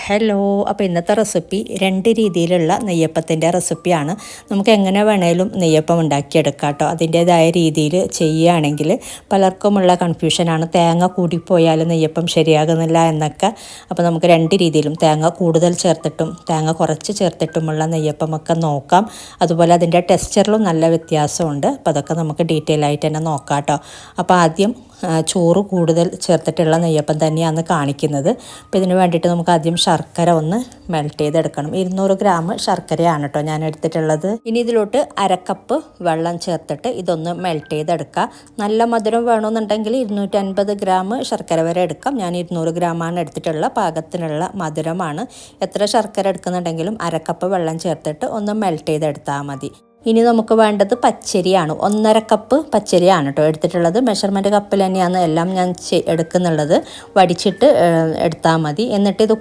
Hello, അപ്പോൾ ഇന്നത്തെ recipe 2 രീതിയിലുള്ള നെയ്യപ്പത്തിൻ്റെ റെസിപ്പിയാണ്. നമുക്ക് എങ്ങനെ വേണേലും നെയ്യപ്പം ഉണ്ടാക്കിയെടുക്കാം കേട്ടോ. അതിൻ്റേതായ രീതിയിൽ ചെയ്യുകയാണെങ്കിൽ പലർക്കുമുള്ള കൺഫ്യൂഷനാണ് തേങ്ങ കൂടിപ്പോയാൽ നെയ്യപ്പം ശരിയാകുന്നില്ല എന്നൊക്കെ. അപ്പോൾ നമുക്ക് 2 രീതിയിലും തേങ്ങ കൂടുതൽ ചേർത്തിട്ടും തേങ്ങ കുറച്ച് ചേർത്തിട്ടുമുള്ള നെയ്യപ്പമൊക്കെ നോക്കാം. അതുപോലെ അതിൻ്റെ ടെക്സ്ചറിലും നല്ല വ്യത്യാസമുണ്ട്. അപ്പോൾ അതൊക്കെ നമുക്ക് ഡീറ്റെയിൽ ആയിട്ട് തന്നെ നോക്കാം കേട്ടോ. അപ്പോൾ ആദ്യം ചോറ് കൂടുതൽ ചേർത്തിട്ടുള്ള നെയ്യപ്പം തന്നെയാണ് കാണിക്കുന്നത്. അപ്പോൾ ഇതിന് വേണ്ടിയിട്ട് നമുക്ക് ആദ്യം ശർക്കര ഒന്ന് മെൽറ്റ് ചെയ്തെടുക്കണം. 200 ഗ്രാം ശർക്കരയാണ് കേട്ടോ ഞാൻ എടുത്തിട്ടുള്ളത്. ഇനി ഇതിലോട്ട് 1/2 കപ്പ് വെള്ളം ചേർത്തിട്ട് ഇതൊന്ന് മെൽറ്റ് ചെയ്തെടുക്കുക. നല്ല മധുരം വേണമെന്നുണ്ടെങ്കിൽ 250 ഗ്രാം ശർക്കര വരെ എടുക്കാം. ഞാൻ 200 ഗ്രാമാണ് എടുത്തിട്ടുള്ള പാകത്തിനുള്ള മധുരമാണ്. എത്ര ശർക്കര എടുക്കുന്നുണ്ടെങ്കിലും 1/2 കപ്പ് വെള്ളം ചേർത്തിട്ട് ഒന്ന് മെൽറ്റ് ചെയ്തെടുത്താൽ മതി. ഇനി നമുക്ക് വേണ്ടത് പച്ചരിയാണ്. 1.5 കപ്പ് പച്ചരിയാണ് കേട്ടോ എടുത്തിട്ടുള്ളത്. മെഷർമെൻറ്റ് കപ്പിൽ തന്നെയാണ് എല്ലാം ഞാൻ എടുക്കുന്നുള്ളത്. വടിച്ചിട്ട് എടുത്താൽ മതി. എന്നിട്ട് ഇത്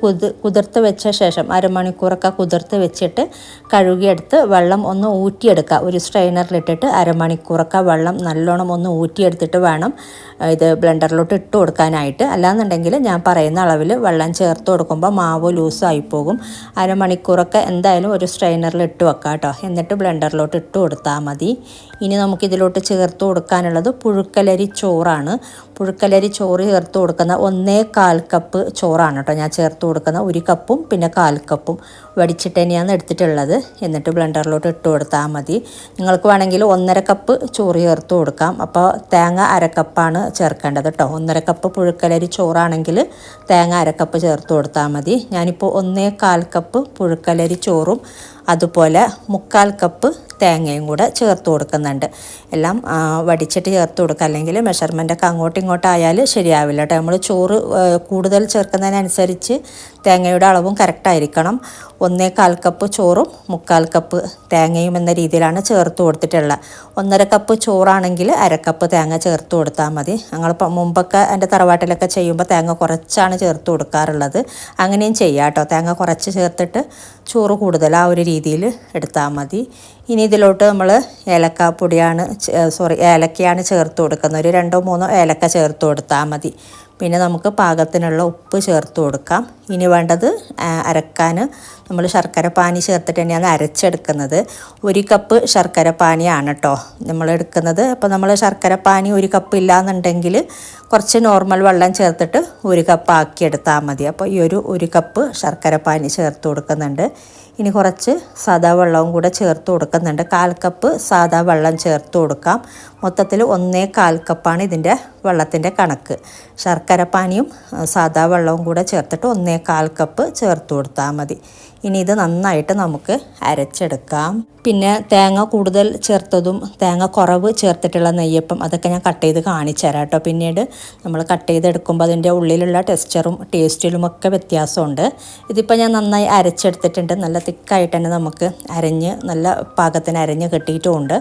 കുതിർത്ത് വെച്ച ശേഷം അരമണിക്കൂറൊക്കെ കുതിർത്ത് വെച്ചിട്ട് കഴുകിയെടുത്ത് വെള്ളം ഒന്ന് ഊറ്റിയെടുക്കുക. ഒരു സ്ട്രെയിനറിലിട്ടിട്ട് അരമണിക്കൂറൊക്കെ വെള്ളം നല്ലോണം ഒന്ന് ഊറ്റിയെടുത്തിട്ട് വേണം ഇത് ബ്ലെൻഡറിലോട്ട് ഇട്ട് കൊടുക്കാനായിട്ട്. അല്ലാന്നുണ്ടെങ്കിൽ ഞാൻ പറയുന്ന അളവിൽ വെള്ളം ചേർത്ത് കൊടുക്കുമ്പോൾ മാവ് ലൂസായി പോകും. അരമണിക്കൂറൊക്കെ എന്തായാലും ഒരു സ്ട്രെയിനറിൽ ഇട്ട് വെക്കാം കേട്ടോ. എന്നിട്ട് ബ്ലെൻഡറിലോട്ട് ഇട്ട് കൊടുത്താൽ മതി. ഇനി നമുക്കിതിലോട്ട് ചേർത്ത് കൊടുക്കാനുള്ളത് പുഴുക്കലരി ചോറാണ്. പുഴുക്കലരി ചോറ് ചേർത്ത് കൊടുക്കുന്ന 1.25 കപ്പ് ചോറാണ് കേട്ടോ ഞാൻ ചേർത്ത് കൊടുക്കുന്ന. 1 കപ്പും പിന്നെ 1/4 കപ്പും വടിച്ചിട്ട് തന്നെയാണ് എടുത്തിട്ടുള്ളത്. എന്നിട്ട് ബ്ലെൻഡറിലോട്ട് ഇട്ട് കൊടുത്താൽ മതി. നിങ്ങൾക്ക് വേണമെങ്കിൽ 1.5 കപ്പ് ചോറ് ചേർത്ത് കൊടുക്കാം. അപ്പോൾ തേങ്ങ 1/2 കപ്പാണ് ചേർക്കേണ്ടത് കേട്ടോ. 1.5 കപ്പ് പുഴുക്കലരി ചോറാണെങ്കിൽ തേങ്ങ 1/2 കപ്പ് ചേർത്ത് കൊടുത്താൽ മതി. ഞാനിപ്പോൾ 1.25 കപ്പ് പുഴുക്കലരി ചോറും അതുപോലെ 1/4 കപ്പ് തേങ്ങയും കൂടെ ചേർത്ത് കൊടുക്കുന്നുണ്ട്. എല്ലാം വടിച്ചിട്ട് ചേർത്ത് കൊടുക്കുക. അല്ലെങ്കിൽ മെഷർമെൻറ്റൊക്കെ അങ്ങോട്ടും ഇങ്ങോട്ടായാൽ ശരിയാവില്ല കേട്ടോ. നമ്മൾ ചോറ് കൂടുതൽ ചേർക്കുന്നതിനനുസരിച്ച് തേങ്ങയുടെ അളവും കറക്റ്റായിരിക്കണം. 1.25 കപ്പ് ചോറും 1/4 കപ്പ് തേങ്ങയും എന്ന രീതിയിലാണ് ചേർത്ത് കൊടുത്തിട്ടുള്ളത്. 1.5 കപ്പ് ചോറാണെങ്കിൽ 1/2 കപ്പ് തേങ്ങ ചേർത്ത് കൊടുത്താൽ മതി. ഞങ്ങളിപ്പോൾ മുമ്പൊക്കെ എൻ്റെ തറവാട്ടിലൊക്കെ ചെയ്യുമ്പോൾ തേങ്ങ കുറച്ചാണ് ചേർത്ത് കൊടുക്കാറുള്ളത്. അങ്ങനെയും ചെയ്യാം കേട്ടോ. തേങ്ങ കുറച്ച് ചേർത്തിട്ട് ചോറ് കൂടുതൽ ആ ഒരു രീതിയിൽ എടുത്താൽ മതി. ഇനി ഇതിലോട്ട് നമ്മൾ ഏലക്കയാണ് ചേർത്ത് കൊടുക്കുന്നത്. ഒരു 2-3 ഏലക്ക ചേർത്ത് കൊടുത്താൽ മതി. പിന്നെ നമുക്ക് പാകത്തിനുള്ള ഉപ്പ് ചേർത്ത് കൊടുക്കാം. ഇനി വേണ്ടത് അരക്കാൻ നമ്മൾ ശർക്കര പാനി ചേർത്തിട്ട് തന്നെയാണ് അരച്ചെടുക്കുന്നത്. 1 കപ്പ് ശർക്കര പാനിയാണ് കേട്ടോ നമ്മൾ എടുക്കുന്നത്. അപ്പോൾ നമ്മൾ ശർക്കര പാനി 1 കപ്പ് ഇല്ലയെന്നുണ്ടെങ്കിൽ കുറച്ച് നോർമൽ വെള്ളം ചേർത്തിട്ട് 1 കപ്പ് ആക്കിയെടുത്താൽ മതി. അപ്പോൾ ഈ 1 കപ്പ് ശർക്കര പാനി ചേർത്ത് കൊടുക്കുന്നുണ്ട്. ഇനി കുറച്ച് സാദാ വെള്ളവും കൂടെ ചേർത്ത് കൊടുക്കുന്നുണ്ട്. 1/4 കപ്പ് സാദാ വെള്ളം ചേർത്ത് കൊടുക്കാം. മൊത്തത്തിൽ 1.25 കപ്പാണ് ഇതിൻ്റെ വെള്ളത്തിൻ്റെ കണക്ക്. ശർക്കര പാനിയും സാദാ വെള്ളവും കൂടെ ചേർത്തിട്ട് 1.25 കപ്പ് ചേർത്ത് കൊടുത്താൽ മതി. ഇനി ഇത് നന്നായിട്ട് നമുക്ക് അരച്ചെടുക്കാം. പിന്നെ തേങ്ങ കൂടുതൽ ചേർത്തതും തേങ്ങ കുറവ് ചേർത്തിട്ടുള്ള നെയ്യപ്പം അതൊക്കെ ഞാൻ കട്ട് ചെയ്ത് കാണിച്ചു തരാം കേട്ടോ. പിന്നീട് നമ്മൾ കട്ട് ചെയ്തെടുക്കുമ്പോൾ അതിൻ്റെ ഉള്ളിലുള്ള ടെക്സ്ചറും ടേസ്റ്റിലുമൊക്കെ വ്യത്യാസമുണ്ട്. ഇതിപ്പോൾ ഞാൻ നന്നായി അരച്ചെടുത്തിട്ടുണ്ട്. നല്ല തിക്കായിട്ട് തന്നെ നമുക്ക് നല്ല പാകത്തിന് അരഞ്ഞ് കിട്ടിയിട്ടുമുണ്ട്.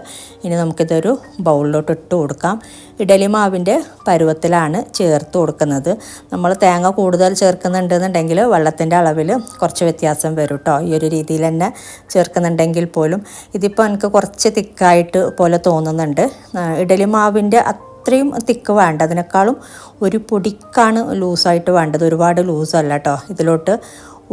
ഇനി നമുക്കിതൊരു ബൗളിലോട്ട് ഇട്ട് കൊടുക്കാം. ഇഡലി മാവിൻ്റെ പരുവത്തിലാണ് ചേർത്ത് കൊടുക്കുന്നത്. നമ്മൾ തേങ്ങ കൂടുതൽ ചേർക്കുന്നുണ്ടെന്നുണ്ടെങ്കിൽ വെള്ളത്തിൻ്റെ അളവിൽ കുറച്ച് വ്യത്യാസം വരും കേട്ടോ. ഈ ഒരു രീതിയിൽ തന്നെ ചേർക്കുന്നുണ്ടെങ്കിൽ പോലും ഇതിപ്പോൾ എനിക്ക് കുറച്ച് തിക്കായിട്ട് പോലെ തോന്നുന്നുണ്ട്. ഇഡലി മാവിൻ്റെ അത്രയും തിക്ക് വേണ്ട. അതിനേക്കാളും ഒരു പൊടിക്കാണ് ലൂസായിട്ട് വേണ്ടത്. ഒരുപാട് ലൂസല്ല കേട്ടോ. ഇതിലോട്ട്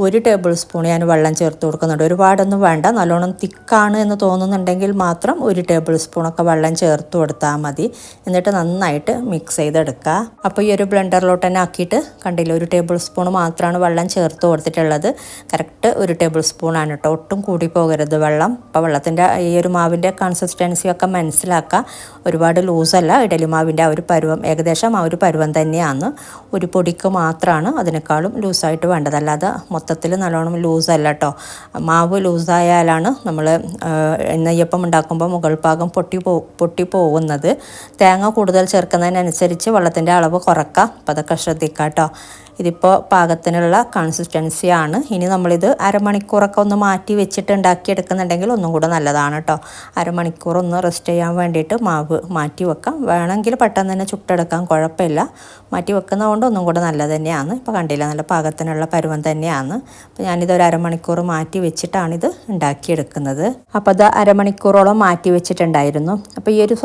1 ടേബിൾ സ്പൂൺ ഞാൻ വെള്ളം ചേർത്ത് കൊടുക്കുന്നുണ്ട്. ഒരുപാടൊന്നും വേണ്ട. നല്ലോണം തിക്കാണ് എന്ന് തോന്നുന്നുണ്ടെങ്കിൽ മാത്രം 1 ടേബിൾ സ്പൂണൊക്കെ വെള്ളം ചേർത്ത് കൊടുത്താൽ മതി. എന്നിട്ട് നന്നായിട്ട് മിക്സ് ചെയ്തെടുക്കുക. അപ്പോൾ ഈ ഒരു ബ്ലെൻഡറിലോട്ട് തന്നെ ആക്കിയിട്ട് കണ്ടില്ല, 1 ടേബിൾ സ്പൂൺ മാത്രമാണ് വെള്ളം ചേർത്ത് കൊടുത്തിട്ടുള്ളത്. കറക്റ്റ് 1 ടേബിൾ സ്പൂണാണ് കേട്ടോ. ഒട്ടും കൂടി പോകരുത് വെള്ളം. അപ്പോൾ വെള്ളത്തിൻ്റെ ഈ ഒരു മാവിൻ്റെ കൺസിസ്റ്റൻസിയൊക്കെ മനസ്സിലാക്കുക. ഒരുപാട് ലൂസല്ല. ഇഡലി മാവിൻ്റെ ആ ഒരു പരുവം ഏകദേശം ആ ഒരു പരുവം തന്നെയാണ്. ഒരു പൊടിക്ക് മാത്രമാണ് അതിനേക്കാളും ലൂസായിട്ട് വേണ്ടത്. അല്ലാതെ മൊത്തത്തിൽ നല്ലോണം ലൂസല്ല കേട്ടോ. മാവ് ലൂസായാലാണ് നമ്മൾ നെയ്യപ്പം ഉണ്ടാക്കുമ്പോൾ മുകൾ ഭാഗം പൊട്ടി പോകുന്നത്. തേങ്ങ കൂടുതൽ ചേർക്കുന്നതിനനുസരിച്ച് വെള്ളത്തിൻ്റെ അളവ് കുറക്കാം. അപ്പോൾ അതൊക്കെ ശ്രദ്ധിക്കാം കേട്ടോ. ഇതിപ്പോൾ പാകത്തിനുള്ള കൺസിസ്റ്റൻസിയാണ്. ഇനി നമ്മളിത് അരമണിക്കൂറൊക്കെ ഒന്ന് മാറ്റി വെച്ചിട്ട് ഉണ്ടാക്കിയെടുക്കുന്നുണ്ടെങ്കിൽ ഒന്നും കൂടെ നല്ലതാണ് കേട്ടോ. അരമണിക്കൂർ ഒന്ന് റെസ്റ്റ് ചെയ്യാൻ വേണ്ടിയിട്ട് മാവ് മാറ്റി വെക്കാം. വേണമെങ്കിൽ പെട്ടെന്ന് തന്നെ ചുട്ടെടുക്കാം, കുഴപ്പമില്ല. മാറ്റി വെക്കുന്നതുകൊണ്ട് ഒന്നും കൂടെ നല്ലത് തന്നെയാണ്. ഇപ്പോൾ കണ്ടില്ല, നല്ല പാകത്തിനുള്ള പരുവം തന്നെയാണ്. അപ്പോൾ ഞാനിത് 1 അരമണിക്കൂർ മാറ്റി വെച്ചിട്ടാണിത് ഉണ്ടാക്കിയെടുക്കുന്നത്. അപ്പോൾ അത് അരമണിക്കൂറോളം മാറ്റി വെച്ചിട്ടുണ്ടായിരുന്നു. അപ്പോൾ ഈ ഒരു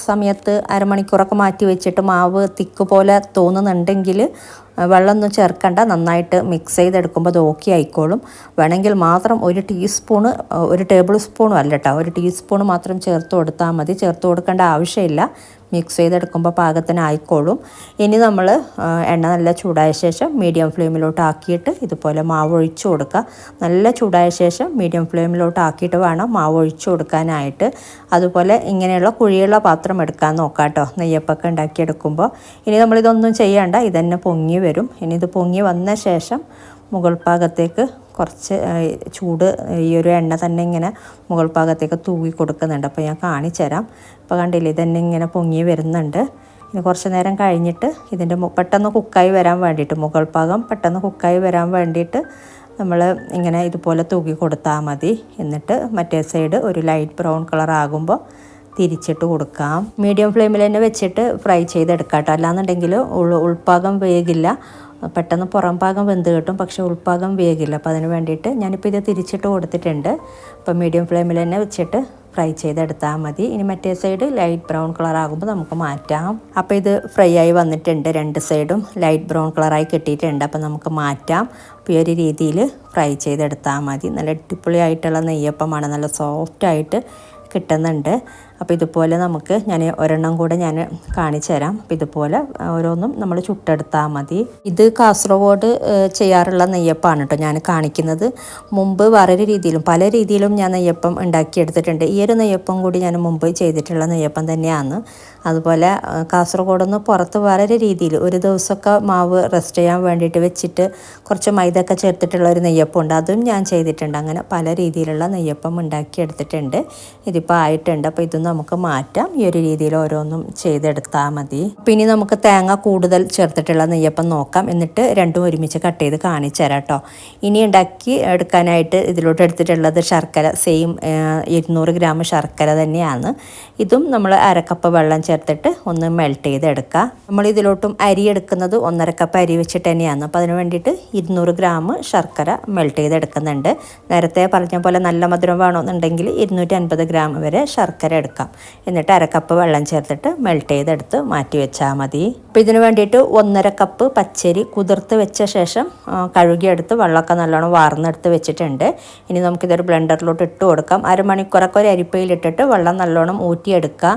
സമയത്ത് അരമണിക്കൂറൊക്കെ മാറ്റി വെച്ചിട്ട് മാവ് തിക്ക് പോലെ തോന്നുന്നുണ്ടെങ്കിൽ വെള്ളമൊന്നും ചേർക്കണ്ട, നന്നായിട്ട് മിക്സ് ചെയ്തെടുക്കുമ്പോൾ അത് ഓക്കെ ആയിക്കോളും. വേണമെങ്കിൽ മാത്രം ഒരു ടേബിൾ സ്പൂണും അല്ല കേട്ടോ, ഒരു ടീസ്പൂൺ മാത്രം ചേർത്ത് കൊടുത്താൽ മതി. ചേർത്ത് കൊടുക്കേണ്ട ആവശ്യമില്ല, മിക്സ് ചെയ്തെടുക്കുമ്പോൾ പാകത്തിനായിക്കോളും. ഇനി നമ്മൾ എണ്ണ നല്ല ചൂടായ ശേഷം മീഡിയം ഫ്ലെയിമിലോട്ട് ആക്കിയിട്ട് ഇതുപോലെ മാവ് ഒഴിച്ചു കൊടുക്കുക. നല്ല ചൂടായ ശേഷം മീഡിയം ഫ്ലെയിമിലോട്ട് ആക്കിയിട്ട് വേണം മാവ് ഒഴിച്ചു കൊടുക്കാനായിട്ട്. അതുപോലെ ഇങ്ങനെയുള്ള കുഴിയുള്ള പാത്രം എടുക്കാൻ നോക്കാം കേട്ടോ, നെയ്യപ്പൊക്കെ ഉണ്ടാക്കിയെടുക്കുമ്പോൾ. ഇനി നമ്മളിതൊന്നും ചെയ്യണ്ട, ഇതന്നെ പൊങ്ങി വരും. ഇനി ഇത് പൊങ്ങി വന്ന ശേഷം മുകൾ ഭാഗത്തേക്ക് കുറച്ച് ചൂട് ഈ ഒരു എണ്ണ തന്നെ ഇങ്ങനെ മുകൾ ഭാഗത്തേക്ക് തൂക്കി കൊടുക്കുന്നുണ്ട്. അപ്പോൾ ഞാൻ കാണിച്ചു തരാം. ഇപ്പോൾ കണ്ടില്ലേ, ഇതന്നെ ഇങ്ങനെ പൊങ്ങി വരുന്നുണ്ട്. ഇനി കുറച്ച് നേരം കഴിഞ്ഞിട്ട് ഇതിൻ്റെ പെട്ടെന്ന് കുക്കായി വരാൻ വേണ്ടിയിട്ട്, മുകൾ ഭാഗം പെട്ടെന്ന് കുക്കായി വരാൻ വേണ്ടിയിട്ട് നമ്മൾ ഇങ്ങനെ ഇതുപോലെ തൂക്കി കൊടുത്താൽ മതി. എന്നിട്ട് മറ്റേ സൈഡ് ഒരു ലൈറ്റ് ബ്രൗൺ കളർ ആകുമ്പോൾ തിരിച്ചിട്ട് കൊടുക്കാം. മീഡിയം ഫ്ലെയിമിൽ തന്നെ വെച്ചിട്ട് ഫ്രൈ ചെയ്തെടുക്കാം കേട്ടോ, അല്ലാന്നുണ്ടെങ്കിൽ ഉൾഭാഗം വേഗില്ല. പെട്ടെന്ന് പുറം ഭാഗം വെന്ത് കിട്ടും, പക്ഷേ ഉൾഭാഗം വേഗില്ല. അപ്പോൾ അതിന് വേണ്ടിയിട്ട് ഞാനിപ്പോൾ ഇത് തിരിച്ചിട്ട് കൊടുത്തിട്ടുണ്ട്. അപ്പോൾ മീഡിയം ഫ്ലെയിമിൽ തന്നെ വെച്ചിട്ട് ഫ്രൈ ചെയ്തെടുത്താൽ മതി. ഇനി മറ്റേ സൈഡ് ലൈറ്റ് ബ്രൗൺ കളർ ആകുമ്പോൾ നമുക്ക് മാറ്റാം. അപ്പോൾ ഇത് ഫ്രൈ ആയി വന്നിട്ടുണ്ട്, രണ്ട് സൈഡും ലൈറ്റ് ബ്രൗൺ കളറായി കിട്ടിയിട്ടുണ്ട്. അപ്പോൾ നമുക്ക് മാറ്റാം. അപ്പോൾ ഈ ഒരു രീതിയിൽ ഫ്രൈ ചെയ്തെടുത്താൽ മതി. നല്ല അടിപൊളിയായിട്ടുള്ള നെയ്യപ്പമാണ്, നല്ല സോഫ്റ്റായിട്ട് കിട്ടുന്നുണ്ട്. അപ്പോൾ ഇതുപോലെ നമുക്ക് ഞാൻ ഒരെണ്ണം കൂടെ ഞാൻ കാണിച്ചു തരാം. അപ്പോൾ ഇതുപോലെ ഓരോന്നും നമ്മൾ ചുട്ടെടുത്താൽ മതി. ഇത് കാസർഗോഡ് ചെയ്യാറുള്ള നെയ്യപ്പമാണ് കേട്ടോ ഞാൻ കാണിക്കുന്നത്. മുമ്പ് വേറൊരു രീതിയിലും പല രീതിയിലും ഞാൻ നെയ്യപ്പം ഉണ്ടാക്കിയെടുത്തിട്ടുണ്ട്. ഈ ഒരു നെയ്യപ്പം കൂടി ഞാൻ മുമ്പ് ചെയ്തിട്ടുള്ള നെയ്യപ്പം തന്നെയാണ്. അതുപോലെ കാസർഗോഡൊന്ന് പുറത്ത് വേറൊരു രീതിയിൽ ഒരു ദിവസമൊക്കെ മാവ് റെസ്റ്റ് ചെയ്യാൻ വേണ്ടിയിട്ട് വെച്ചിട്ട് കുറച്ച് മൈദയൊക്കെ ചേർത്തിട്ടുള്ള ഒരു നെയ്യപ്പം ഉണ്ട്, അതും ഞാൻ ചെയ്തിട്ടുണ്ട്. അങ്ങനെ പല രീതിയിലുള്ള നെയ്യപ്പം ഉണ്ടാക്കിയെടുത്തിട്ടുണ്ട്. ഇതിപ്പോൾ ആയിട്ടുണ്ട്. അപ്പോൾ ഇതൊന്നും നമുക്ക് മാറ്റാം. ഈ ഒരു രീതിയിൽ ഓരോന്നും ചെയ്തെടുത്താൽ മതി. പിന്നെ നമുക്ക് തേങ്ങ കൂടുതൽ ചേർത്തിട്ടുള്ള നെയ്യപ്പം നോക്കാം, എന്നിട്ട് രണ്ടും ഒരുമിച്ച് കട്ട് ചെയ്ത് കാണിച്ചു തരാം കേട്ടോ. ഇനി ഉണ്ടാക്കി എടുക്കാനായിട്ട് ഇതിലോട്ട് എടുത്തിട്ടുള്ളത് ശർക്കര, സെയിം 200 ഗ്രാം ശർക്കര തന്നെയാണ്. ഇതും നമ്മൾ അരക്കപ്പ് വെള്ളം ചേർത്തിട്ട് ഒന്ന് മെൽറ്റ് ചെയ്തെടുക്കുക. നമ്മൾ ഇതിലോട്ടും അരി എടുക്കുന്നത് 1.5 കപ്പ് അരി വെച്ചിട്ട് തന്നെയാണ്. അപ്പോൾ അതിന് വേണ്ടിയിട്ട് 200 ഗ്രാം ശർക്കര മെൽറ്റ് ചെയ്തെടുക്കുന്നുണ്ട്. നേരത്തെ പറഞ്ഞ പോലെ നല്ല മധുരം വേണമെന്നുണ്ടെങ്കിൽ 250 ഗ്രാം വരെ ശർക്കര എടുക്കാം. എന്നിട്ട് അരക്കപ്പ് വെള്ളം ചേർത്തിട്ട് മെൽറ്റ് ചെയ്തെടുത്ത് മാറ്റി വെച്ചാൽ മതി. അപ്പോൾ ഇതിന് വേണ്ടിയിട്ട് 1.5 കപ്പ് പച്ചരി കുതിർത്ത് വെച്ച ശേഷം കഴുകിയെടുത്ത് വെള്ളമൊക്കെ നല്ലോണം വാർന്നെടുത്ത് വെച്ചിട്ടുണ്ട്. ഇനി നമുക്കിതൊരു ബ്ലെൻഡറിലോട്ട് ഇട്ട് കൊടുക്കാം. അരമണിക്കൂറൊക്കെ ഒരു അരിപ്പയിലിട്ടിട്ട് വെള്ളം നല്ലോണം ഊറ്റിയെടുക്കുക.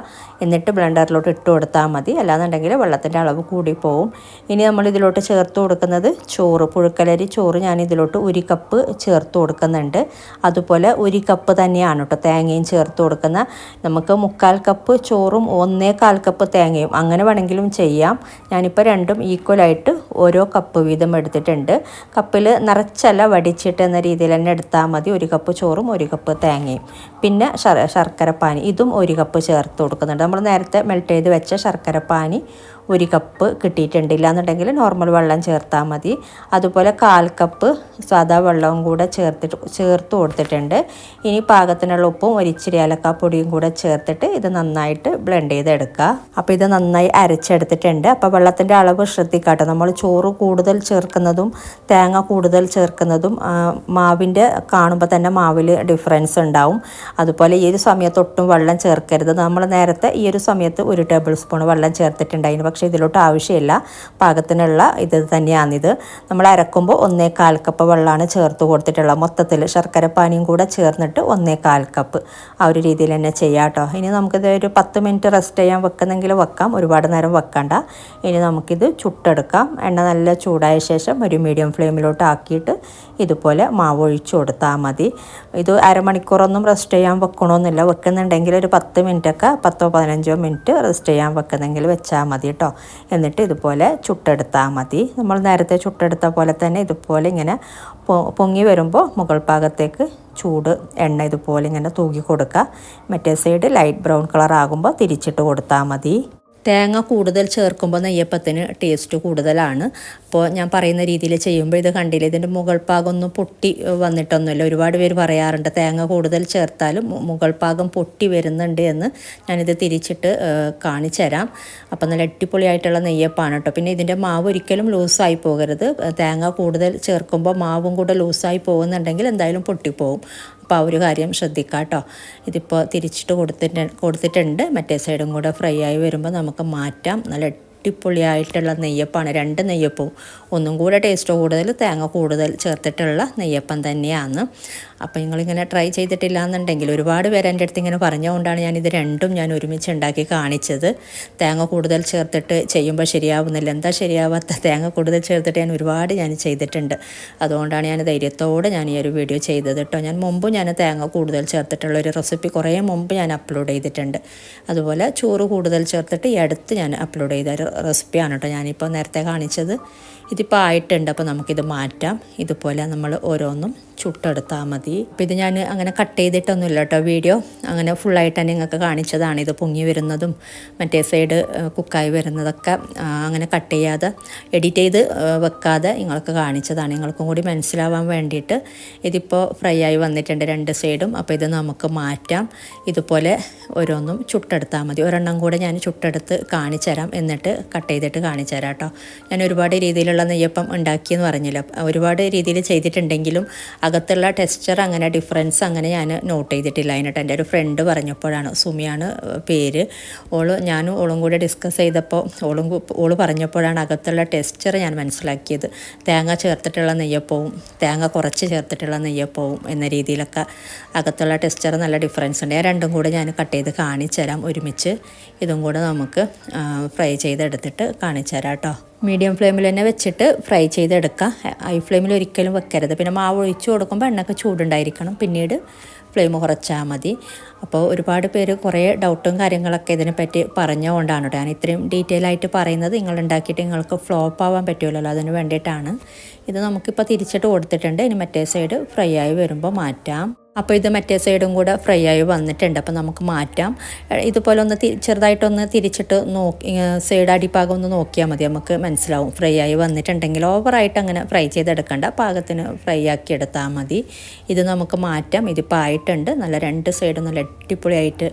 എന്നിട്ട് ബ്ലെൻഡറിലോട്ട് ഇട്ട് കൊടുത്താൽ മതി, അല്ലാന്നുണ്ടെങ്കിൽ വെള്ളത്തിൻ്റെ അളവ് കൂടിപ്പോവും. ഇനി നമ്മൾ ഇതിലോട്ട് ചേർത്ത് കൊടുക്കുന്നത് ചോറ്, പുഴുക്കലരി ചോറ് ഞാൻ ഇതിലോട്ട് 1 കപ്പ് ചേർത്ത് കൊടുക്കുന്നുണ്ട്. അതുപോലെ 1 കപ്പ് തന്നെയാണ് കേട്ടോ തേങ്ങയും ചേർത്ത് കൊടുക്കുന്ന. നമുക്ക് 3/4 കപ്പ് ചോറും 1/4 കപ്പ് തേങ്ങയും അങ്ങനെ വേണമെങ്കിലും ചെയ്യാം. ഞാനിപ്പോൾ രണ്ടും ഈക്വലായിട്ട് ഓരോ കപ്പ് വീതം എടുത്തിട്ടുണ്ട്. കപ്പിൽ നിറച്ചല്ല വടിച്ചിട്ട് എന്ന രീതിയിൽ തന്നെ എടുത്താൽ മതി. 1 കപ്പ് ചോറും 1 കപ്പ് തേങ്ങയും. പിന്നെ ശർക്കരപ്പാനി ഇതും 1 കപ്പ് ചേർത്ത് കൊടുക്കുന്നുണ്ട്. നമ്മൾ നേരത്തെ മെൽറ്റ് ചെയ്ത് വെച്ച ശർക്കരപ്പാനി 1 കപ്പ് കിട്ടിയിട്ടുണ്ട്. ഇല്ലാന്നുണ്ടെങ്കിൽ നോർമൽ വെള്ളം ചേർത്താൽ മതി. അതുപോലെ 1/4 കപ്പ് സാദാ വെള്ളവും കൂടെ ചേർത്ത് കൊടുത്തിട്ടുണ്ട്. ഇനി പാകത്തിനുള്ള ഉപ്പും ഒരിച്ചിരി ഏലക്കാപ്പൊടിയും കൂടെ ചേർത്തിട്ട് ഇത് നന്നായിട്ട് ബ്ലെൻഡ് ചെയ്തെടുക്കുക. അപ്പോൾ ഇത് നന്നായി അരച്ചെടുത്തിട്ടുണ്ട്. അപ്പോൾ വെള്ളത്തിൻ്റെ അളവ് ശ്രദ്ധിക്കാട്ടോ. നമ്മൾ ചോറ് കൂടുതൽ ചേർക്കുന്നതും തേങ്ങ കൂടുതൽ ചേർക്കുന്നതും മാവിൻ്റെ കാണുമ്പോൾ തന്നെ മാവിൽ ഡിഫറൻസ് ഉണ്ടാവും. അതുപോലെ ഈ ഒരു സമയത്ത് ഒട്ടും വെള്ളം ചേർക്കരുത്. നമ്മൾ നേരത്തെ ഈ ഒരു സമയത്ത് 1 ടേബിൾ സ്പൂൺ വെള്ളം ചേർത്തിട്ടുണ്ടായിരുന്നു, പക്ഷേ ഇതിലോട്ട് ആവശ്യമില്ല. പാകത്തിനുള്ള ഇത് തന്നെയാണിത്. നമ്മൾ അരക്കുമ്പോൾ 1/4 കപ്പ് വെള്ളമാണ് ചേർത്ത് കൊടുത്തിട്ടുള്ളത്. മൊത്തത്തിൽ ശർക്കരപ്പാനിയും കൂടെ ചേർന്നിട്ട് 1/4 കപ്പ് ആ ഒരു രീതിയിൽ തന്നെ ചെയ്യാം കേട്ടോ. ഇനി നമുക്കിത് ഒരു 10 മിനിറ്റ് റെസ്റ്റ് ചെയ്യാൻ വെക്കുന്നെങ്കിൽ വെക്കാം, ഒരുപാട് നേരം വെക്കണ്ട. ഇനി നമുക്കിത് ചുട്ടെടുക്കാം. എണ്ണ നല്ല ചൂടായ ശേഷം ഒരു മീഡിയം ഫ്ലെയിമിലോട്ട് ആക്കിയിട്ട് ഇതുപോലെ മാവ് ഒഴിച്ചു കൊടുത്താൽ മതി. ഇത് അരമണിക്കൂറൊന്നും റെസ്റ്റ് ചെയ്യാൻ വെക്കണമെന്നില്ല. വെക്കുന്നുണ്ടെങ്കിൽ ഒരു 10 മിനിറ്റൊക്കെ 10-15 മിനിറ്റ് റെസ്റ്റ് ചെയ്യാൻ വെക്കുന്നെങ്കിൽ വെച്ചാൽ മതി കേട്ടോ. എന്നിട്ട് ഇതുപോലെ ചുട്ടെടുത്താൽ മതി. നമ്മൾ നേരത്തെ ചുട്ടെടുത്ത പോലെ തന്നെ ഇതുപോലെ ഇങ്ങനെ പൊങ്ങി വരുമ്പോൾ മുകൾ ഭാഗത്തേക്ക് ചൂട് എണ്ണ ഇതുപോലെ ഇങ്ങനെ തൂക്കി കൊടുക്കുക. മറ്റേ സൈഡ് ലൈറ്റ് ബ്രൗൺ കളർ ആകുമ്പോൾ തിരിച്ചിട്ട് കൊടുത്താൽ മതി. തേങ്ങ കൂടുതൽ ചേർക്കുമ്പോൾ നെയ്യപ്പത്തിന് ടേസ്റ്റ് കൂടുതലാണ്. അപ്പോൾ ഞാൻ പറയുന്ന രീതിയിൽ ചെയ്യുമ്പോൾ ഇത് കണ്ടില്ല, ഇതിൻ്റെ മുകൾ ഭാഗം ഒന്നും പൊട്ടി വന്നിട്ടൊന്നുമില്ല. ഒരുപാട് പേര് പറയാറുണ്ട് തേങ്ങ കൂടുതൽ ചേർത്താലും മുകൾ ഭാഗം പൊട്ടി വരുന്നുണ്ട് എന്ന്. ഞാനിത് തിരിച്ചിട്ട് കാണിച്ചു തരാം. അപ്പോൾ നല്ല അടിപൊളിയായിട്ടുള്ള നെയ്യപ്പാണ് കേട്ടോ. പിന്നെ ഇതിൻ്റെ മാവ് ഒരിക്കലും ലൂസായി പോകരുത്. തേങ്ങ കൂടുതൽ ചേർക്കുമ്പോൾ മാവും കൂടെ ലൂസായി പോകുന്നുണ്ടെങ്കിൽ എന്തായാലും പൊട്ടിപ്പോവും. അപ്പോൾ ആ ഒരു കാര്യം ശ്രദ്ധിക്കാം കേട്ടോ. ഇതിപ്പോൾ തിരിച്ചിട്ട് കൊടുത്തിട്ടുണ്ട്. മറ്റേ സൈഡും കൂടെ ഫ്രൈ ആയി വരുമ്പോൾ നമുക്ക് മാറ്റാം. നല്ല അടിപൊളിയായിട്ടുള്ള നെയ്യപ്പമാണ്. 2 നെയ്യപ്പവും ഒന്നും കൂടെ ടേസ്റ്റ് കൂടുതൽ, തേങ്ങ കൂടുതൽ ചേർത്തിട്ടുള്ള നെയ്യപ്പം തന്നെയാണ്. അപ്പോൾ നിങ്ങളിങ്ങനെ ട്രൈ ചെയ്തിട്ടില്ല എന്നുണ്ടെങ്കിൽ, ഒരുപാട് പേര് എൻ്റെ അടുത്ത് ഇങ്ങനെ പറഞ്ഞുകൊണ്ടാണ് ഞാനിത് രണ്ടും ഞാൻ ഒരുമിച്ച് ഉണ്ടാക്കി കാണിച്ചത്. തേങ്ങ കൂടുതൽ ചേർത്തിട്ട് ചെയ്യുമ്പോൾ ശരിയാവുന്നില്ല. എന്താ ശരിയാവാത്ത? തേങ്ങ കൂടുതൽ ചേർത്തിട്ട് ഒരുപാട് ഞാൻ ചെയ്തിട്ടുണ്ട്. അതുകൊണ്ടാണ് ഞാൻ ധൈര്യത്തോടെ ഞാൻ ഈ ഒരു വീഡിയോ ചെയ്തത് കേട്ടോ. ഞാൻ മുമ്പ് തേങ്ങ കൂടുതൽ ചേർത്തിട്ടുള്ള ഒരു റെസിപ്പി കുറേ മുമ്പ് ഞാൻ അപ്ലോഡ് ചെയ്തിട്ടുണ്ട്. അതുപോലെ ചോറ് കൂടുതൽ ചേർത്തിട്ട് ഈ അടുത്ത് ഞാൻ അപ്ലോഡ് ചെയ്ത ഒരു റെസിപ്പിയാണ് കേട്ടോ ഞാനിപ്പോൾ നേരത്തെ കാണിച്ചത്. ഇതിപ്പോൾ ആയിട്ടുണ്ട്. അപ്പോൾ നമുക്കിത് മാറ്റാം. ഇതുപോലെ നമ്മൾ ഓരോന്നും ചുട്ടെടുത്താൽ മതി. അപ്പോൾ ഇത് ഞാൻ അങ്ങനെ കട്ട് ചെയ്തിട്ടൊന്നുമില്ല കേട്ടോ. വീഡിയോ അങ്ങനെ ഫുള്ളായിട്ട് തന്നെ നിങ്ങൾക്ക് കാണിച്ചതാണ്. ഇത് പൊങ്ങി വരുന്നതും മറ്റേ സൈഡ് കുക്കായി വരുന്നതൊക്കെ അങ്ങനെ കട്ട് ചെയ്യാതെ എഡിറ്റ് ചെയ്ത് വെക്കാതെ നിങ്ങൾക്ക് കാണിച്ചതാണ്, നിങ്ങൾക്കും കൂടി മനസ്സിലാവാൻ വേണ്ടിയിട്ട്. ഇതിപ്പോൾ ഫ്രൈ ആയി വന്നിട്ടുണ്ട് 2 സൈഡും. അപ്പോൾ ഇത് നമുക്ക് മാറ്റാം. ഇതുപോലെ ഓരോന്നും ചുട്ടെടുത്താൽ മതി. ഒരെണ്ണം കൂടെ ഞാൻ ചുട്ടെടുത്ത് കാണിച്ചു തരാം, എന്നിട്ട് കട്ട് ചെയ്തിട്ട് കാണിച്ചു തരാം കേട്ടോ. ഞാൻ ഒരുപാട് രീതിയിലുള്ള നെയ്യപ്പം ഉണ്ടാക്കിയെന്ന് പറഞ്ഞില്ല. ഒരുപാട് രീതിയിൽ ചെയ്തിട്ടുണ്ടെങ്കിലും അകത്തുള്ള ടെക്സ്ചർ അങ്ങനെ ഡിഫറൻസ് അങ്ങനെ ഞാൻ നോട്ട് ചെയ്തിട്ടില്ല. അതിനായിട്ട് എൻ്റെ ഒരു ഫ്രണ്ട് പറഞ്ഞപ്പോഴാണ്, സുമിയാണ് പേര്, ഞാനും ഓളും കൂടെ ഡിസ്കസ് ചെയ്തപ്പോൾ ഓള് പറഞ്ഞപ്പോഴാണ് അകത്തുള്ള ടെക്സ്ചർ ഞാൻ മനസ്സിലാക്കിയത്. തേങ്ങ ചേർത്തിട്ടുള്ള നെയ്യപ്പവും തേങ്ങ കുറച്ച് ചേർത്തിട്ടുള്ള നെയ്യപ്പവും എന്ന രീതിയിലൊക്കെ അകത്തുള്ള ടെക്സ്ചർ നല്ല ഡിഫറൻസ് ഉണ്ട്. രണ്ടും കൂടെ ഞാൻ കട്ട് ചെയ്ത് കാണിച്ചു തരാം ഒരുമിച്ച്. ഇതും കൂടെ നമുക്ക് ഫ്രൈ ചെയ്തെടുത്തിട്ട് കാണിച്ചു തരാം കേട്ടോ. മീഡിയം ഫ്ലെയിമിൽ തന്നെ വെച്ചിട്ട് ഫ്രൈ ചെയ്തെടുക്കുക. ഹൈ ഫ്ലെയിമിൽ ഒരിക്കലും വെക്കരുത്. പിന്നെ മാവ് ഒഴിച്ച് കൊടുക്കുമ്പോൾ എണ്ണയ്ക്ക് ചൂടുണ്ടായിരിക്കണം. പിന്നീട് ഫ്ലെയിം കുറച്ചാൽ മതി. അപ്പോൾ ഒരുപാട് പേര് കുറേ ഡൗട്ടും കാര്യങ്ങളൊക്കെ ഇതിനെപ്പറ്റി പറഞ്ഞുകൊണ്ടാണ് ഞാൻ ഇത്രയും ഡീറ്റെയിൽ ആയിട്ട് പറയുന്നത്. നിങ്ങൾ ഉണ്ടാക്കിയിട്ട് നിങ്ങൾക്ക് ഫ്ലോപ്പ് ആവാൻ പറ്റുമല്ലോ, അതിന് വേണ്ടിയിട്ടാണ്. ഇത് നമുക്കിപ്പോൾ തിരിച്ചിട്ട് കൊടുത്തിട്ടുണ്ട്. ഇനി മറ്റേ സൈഡ് ഫ്രൈ ആയി വരുമ്പോൾ മാറ്റാം. അപ്പോൾ ഇത് മറ്റേ സൈഡും കൂടെ ഫ്രൈ ആയി വന്നിട്ടുണ്ട്. അപ്പോൾ നമുക്ക് മാറ്റാം. ഇതുപോലെ ഒന്ന് ചെറുതായിട്ടൊന്ന് തിരിച്ചിട്ട് സൈഡ് അടിഭാഗം ഒന്ന് നോക്കിയാൽ മതി, നമുക്ക് മനസ്സിലാവും ഫ്രൈ ആയി വന്നിട്ടുണ്ടെങ്കിൽ. ഓവറായിട്ട് അങ്ങനെ ഫ്രൈ ചെയ്തെടുക്കണ്ട, പാകത്തിന് ഫ്രൈ ആക്കി എടുത്താൽ മതി. ഇത് നമുക്ക് മാറ്റാം. ഇതിപ്പോൾ ആയിട്ടുണ്ട്. നല്ല 2 സൈഡും നല്ല അടിപൊളിയായിട്ട്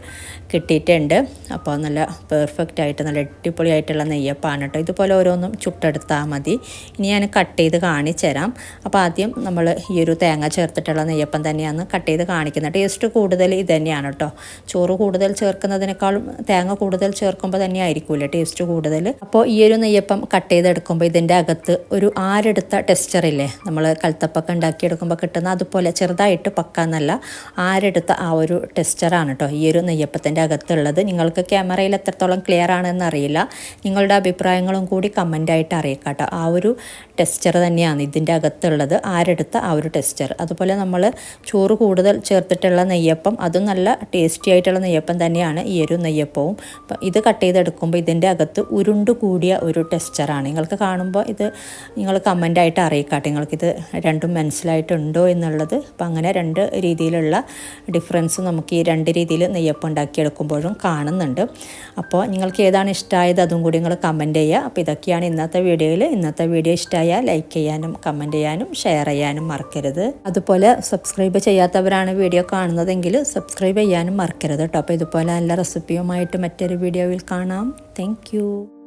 കിട്ടിയിട്ടുണ്ട്. അപ്പോൾ നല്ല പെർഫെക്റ്റ് ആയിട്ട് നല്ല അടിപൊളിയായിട്ടുള്ള നെയ്യപ്പാണ് കേട്ടോ. ഇതുപോലെ ഓരോന്നും ചുട്ടെടുത്താൽ മതി. ഇനി ഞാൻ കട്ട് ചെയ്ത് കാണിച്ചു തരാം. അപ്പോൾ ആദ്യം നമ്മൾ ഈ ഒരു തേങ്ങ ചേർത്തിട്ടുള്ള നെയ്യപ്പം തന്നെയാണ് കട്ട് ചെയ്ത് കാണിക്കുന്നത്. ടേസ്റ്റ് കൂടുതൽ ഇത് തന്നെയാണ് കേട്ടോ. ചോറ് കൂടുതൽ ചേർക്കുന്നതിനേക്കാളും തേങ്ങ കൂടുതൽ ചേർക്കുമ്പോൾ തന്നെ ആയിരിക്കില്ല ടേസ്റ്റ് കൂടുതൽ. അപ്പോൾ ഈ ഒരു നെയ്യപ്പം കട്ട് ചെയ്തെടുക്കുമ്പോൾ ഇതിൻ്റെ അകത്ത് ഒരു ആരെടുത്ത ടെക്സ്ചറില്ലേ, നമ്മൾ കൽത്തപ്പൊക്കെ ഉണ്ടാക്കിയെടുക്കുമ്പോൾ കിട്ടുന്ന അതുപോലെ ചെറുതായിട്ട് പക്കാന്നല്ല, ആരെടുത്ത ആ ഒരു ടെക്സ്ചറാണ് കേട്ടോ ഈ ഒരു നെയ്യപ്പത്തിൻ്റെ അകത്തുള്ളത്. നിങ്ങൾക്ക് ക്യാമറയിൽ എത്രത്തോളം ക്ലിയർ ആണെന്ന് അറിയില്ല. നിങ്ങളുടെ അഭിപ്രായങ്ങളും കൂടി കമൻ്റായിട്ട് അറിയിക്കാം കേട്ടോ. ആ ഒരു ടെക്സ്ചർ തന്നെയാണ് ഇതിൻ്റെ അകത്തുള്ളത്, ആരെടുത്ത ആ ഒരു ടെക്സ്ചർ. അതുപോലെ നമ്മൾ ചോറ് കൂടുതൽ ചേർത്തിട്ടുള്ള നെയ്യപ്പം, അതും നല്ല ടേസ്റ്റി ആയിട്ടുള്ള നെയ്യപ്പം തന്നെയാണ് ഈ ഒരു നെയ്യപ്പവും. അപ്പം ഇത് കട്ട് ചെയ്തെടുക്കുമ്പോൾ ഇതിൻ്റെ അകത്ത് ഉരുണ്ടു കൂടിയ ഒരു ടെക്സ്ചറാണ്. നിങ്ങൾക്ക് കാണുമ്പോൾ ഇത് നിങ്ങൾ കമൻ്റായിട്ട് അറിയിക്കാട്ടെ നിങ്ങൾക്കിത് രണ്ടും മനസ്സിലായിട്ടുണ്ടോ എന്നുള്ളത്. അപ്പം അങ്ങനെ 2 രീതിയിലുള്ള ഡിഫറൻസ് നമുക്ക് ഈ 2 രീതിയിൽ നെയ്യപ്പം ഉണ്ടാക്കിയെടുക്കുമ്പോഴും കാണുന്നുണ്ട്. അപ്പോൾ നിങ്ങൾക്ക് ഏതാണ് ഇഷ്ടമായത് അതും കൂടി നിങ്ങൾ കമൻറ്റ് ചെയ്യുക. അപ്പോൾ ഇതൊക്കെയാണ് ഇന്നത്തെ വീഡിയോയിൽ. ഇന്നത്തെ വീഡിയോ ഇഷ്ടമായാൽ ലൈക്ക് ചെയ്യാനും കമൻറ്റ് ചെയ്യാനും ഷെയർ ചെയ്യാനും മറക്കരുത്. അതുപോലെ സബ്സ്ക്രൈബ് ചെയ്യാത്തവരാണ് വീഡിയോ കാണുന്നതെങ്കിൽ സബ്സ്ക്രൈബ് ചെയ്യാനും മറക്കരുത് കേട്ടോ. അപ്പോൾ ഇതുപോലെ നല്ല റെസിപ്പിയുമായിട്ട് മറ്റൊരു വീഡിയോയിൽ കാണാം. താങ്ക്